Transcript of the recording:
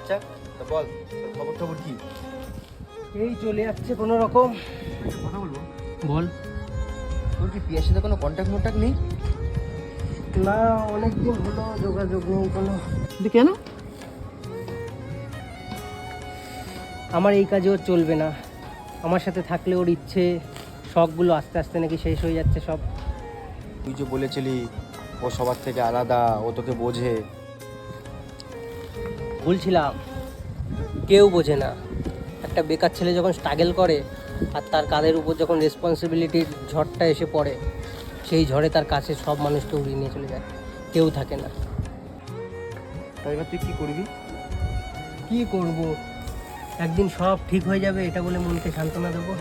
বাচ্চা। তো বল তোর খবর টবর কি? এই চলে যাচ্ছে কোনো রকম। কথা বলবো? বল। তোর কি পিয়ার সাথে কোনো কন্ট্যাক্ট নেই? না, অনেকদিন হলো যোগাযোগ নেই কোনো। কিন্তু কেন? আমার এই কাজে ওর চলবে না। আমার সাথে থাকলে ওর ইচ্ছে শখগুলো আস্তে আস্তে নাকি শেষ হয়ে যাচ্ছে সব। তুই যে বলেছিলি ও সবার থেকে আলাদা, ও তোকে বোঝে। বলছিলাম, কেউ বোঝে না। একটা বেকার ছেলে যখন স্ট্রাগল করে আর তার কাঁধের উপর যখন রেসপন্সিবিলিটির ঝড়টা এসে পড়ে, সেই ঝড়ে তার কাছে সব মানুষকে উড়িয়ে নিয়ে চলে যায়, কেউ থাকে না। তাই এবার তুই কি করবি? কি করব? একদিন সব ঠিক হয়ে যাবে এটা বলে মনকে সান্ত্বনা দেবো।